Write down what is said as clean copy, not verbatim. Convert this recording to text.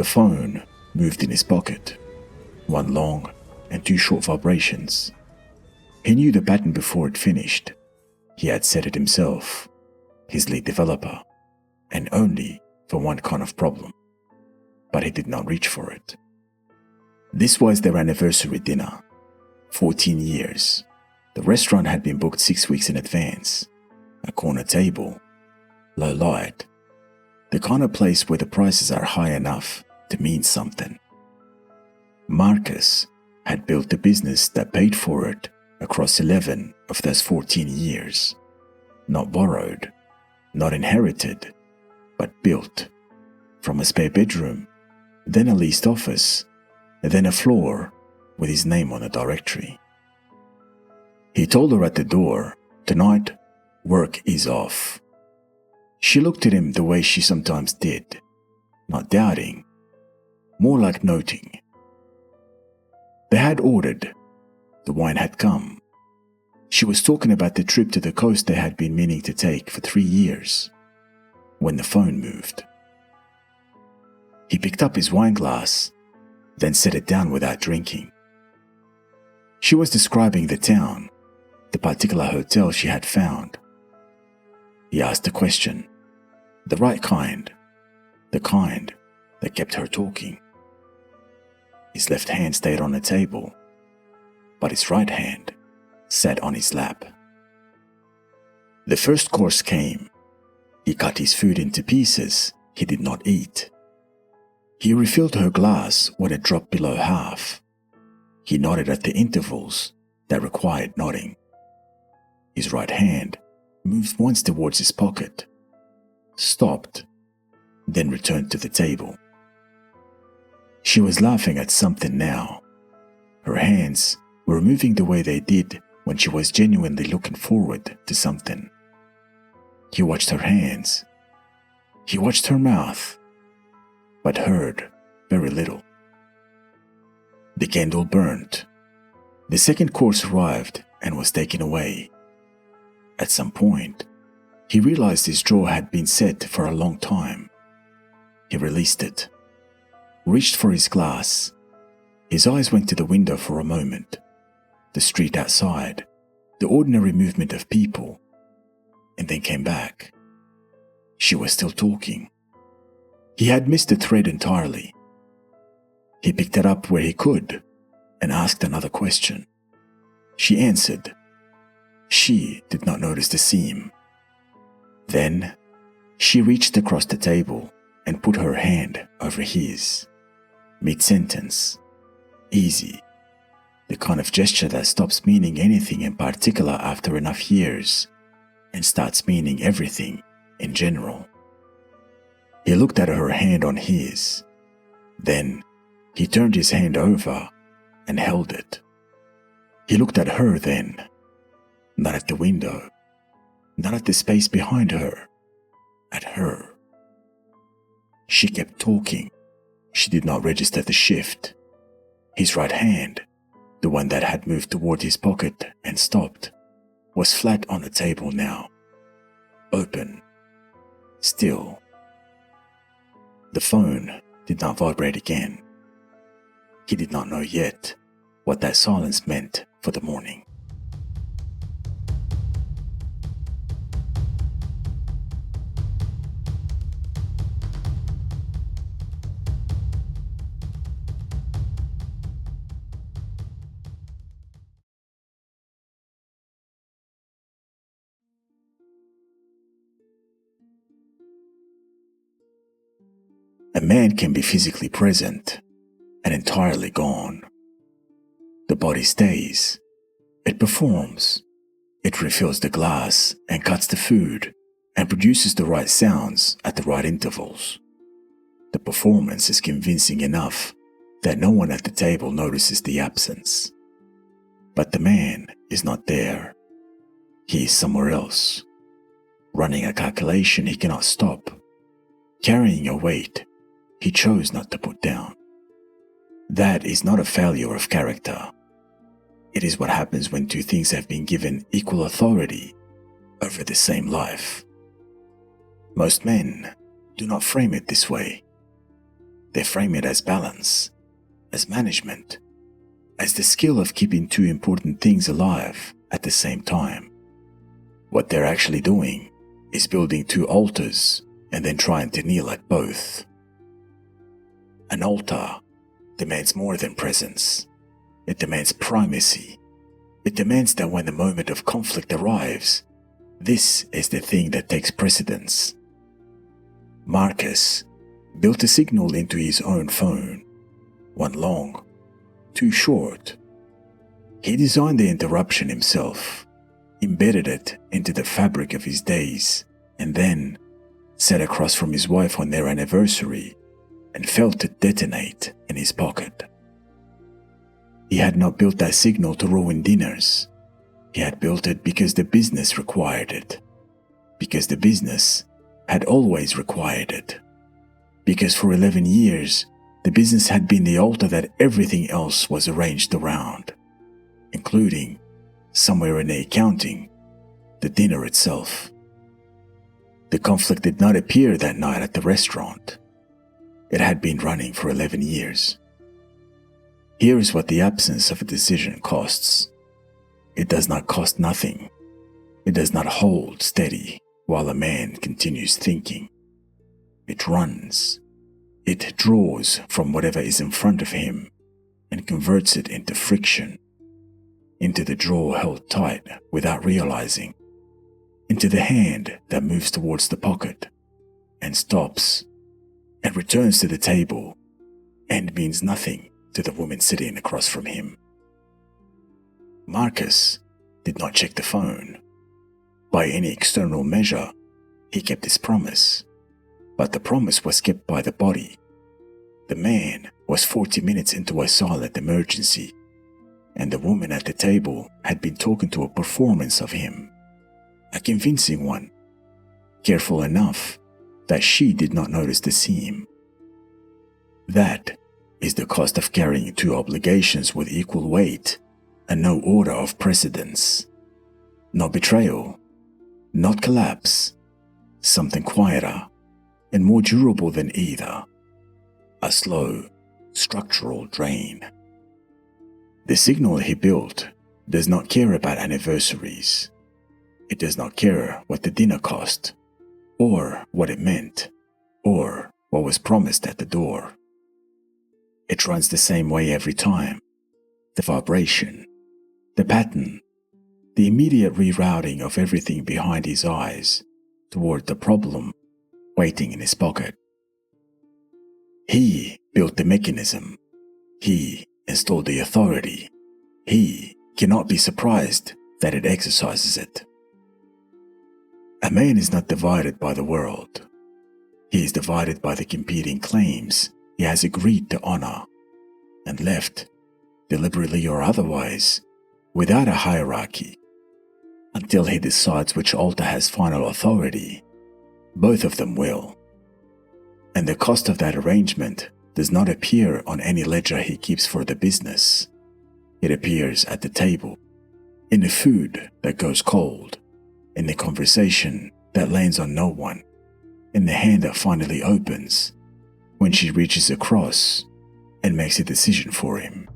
phone moved in his pocket, one long and two short vibrations. He knew the pattern before it finished. He had set it himself, his lead developer, and only for one kind of problem. But he did not reach for it. This was their anniversary dinner. 14 years. The restaurant had been booked 6 weeks in advance. A corner table, low light. The kind of place where the prices are high enough to mean something. Marcus had built a business that paid for it across 11 of those 14 years. Not borrowed, not inherited, but built. From a spare bedroom, then a leased office, then a floor with his name on a directory. He told her at the door, "Tonight, work is off." She looked at him the way she sometimes did, not doubting, more like noting. They had ordered. The wine had come. She was talking about the trip to the coast they had been meaning to take for 3 years, when the phone moved. He picked up his wine glass, then set it down without drinking. She was describing the town, the particular hotel she had found. He asked a question, the right kind, the kind that kept her talking. His left hand stayed on the table, but his right hand sat on his lap. The first course came. He cut his food into pieces he did not eat. He refilled her glass when it dropped below half. He nodded at the intervals that required nodding. His right hand moved once towards his pocket, stopped, then returned to the table. She was laughing at something now. Her hands were moving the way they did when she was genuinely looking forward to something. He watched her hands. He watched her mouth, but heard very little. The candle burnt. The second course arrived and was taken away. At some point, he realized his jaw had been set for a long time. He released it, reached for his glass. His eyes went to the window for a moment, the street outside, the ordinary movement of people, and then came back. She was still talking. He had missed the thread entirely. He picked it up where he could and asked another question. She answered. She did not notice the seam. Then she reached across the table and put her hand over his, mid-sentence, easy, the kind of gesture that stops meaning anything in particular after enough years and starts meaning everything in general. He looked at her hand on his. Then he turned his hand over and held it. He looked at her then, not at the window, not at the space behind her, at her. She kept talking. She did not register the shift. His right hand, the one that had moved toward his pocket and stopped, was flat on the table now, open, still. The phone did not vibrate again. He did not know yet what that silence meant for the morning. A man can be physically present and entirely gone. The body stays. It performs. It refills the glass and cuts the food and produces the right sounds at the right intervals. The performance is convincing enough that no one at the table notices the absence. But the man is not there. He is somewhere else, running a calculation he cannot stop, carrying a weight he chose not to put down. That is not a failure of character. It is what happens when two things have been given equal authority over the same life. Most men do not frame it this way. They frame it as balance, as management, as the skill of keeping two important things alive at the same time. What they're actually doing is building two altars and then trying to kneel at both. An altar demands more than presence. It demands primacy. It demands that when the moment of conflict arrives, this is the thing that takes precedence. Marcus built a signal into his own phone, one long, two short. He designed the interruption himself, embedded it into the fabric of his days, and then sat across from his wife on their anniversary and felt it detonate in his pocket. He had not built that signal to ruin dinners. He had built it because the business required it. Because the business had always required it. Because for 11 years, the business had been the altar that everything else was arranged around, including, somewhere in the accounting, the dinner itself. The conflict did not appear that night at the restaurant. It had been running for 11 years. Here is what the absence of a decision costs. It does not cost nothing. It does not hold steady while a man continues thinking. It runs. It draws from whatever is in front of him and converts it into friction, into the drawer held tight without realizing, into the hand that moves towards the pocket and stops and returns to the table and means nothing to the woman sitting across from him. Marcus did not check the phone. By any external measure, he kept his promise, but the promise was kept by the body. The man was 40 minutes into a silent emergency, and the woman at the table had been talking to a performance of him, a convincing one, careful enough that she did not notice the seam. That is the cost of carrying two obligations with equal weight and no order of precedence. Not betrayal, not collapse, something quieter and more durable than either, a slow, structural drain. The signal he built does not care about anniversaries. It does not care what the dinner cost, or what it meant, or what was promised at the door. It runs the same way every time. The vibration, the pattern, the immediate rerouting of everything behind his eyes toward the problem waiting in his pocket. He built the mechanism. He installed the authority. He cannot be surprised that it exercises it. A man is not divided by the world. He is divided by the competing claims he has agreed to honor and left, deliberately or otherwise, without a hierarchy, until he decides which altar has final authority. Both of them will. And the cost of that arrangement does not appear on any ledger he keeps for the business. It appears at the table, in the food that goes cold, in the conversation that lands on no one, in the hand that finally opens when she reaches across and makes a decision for him.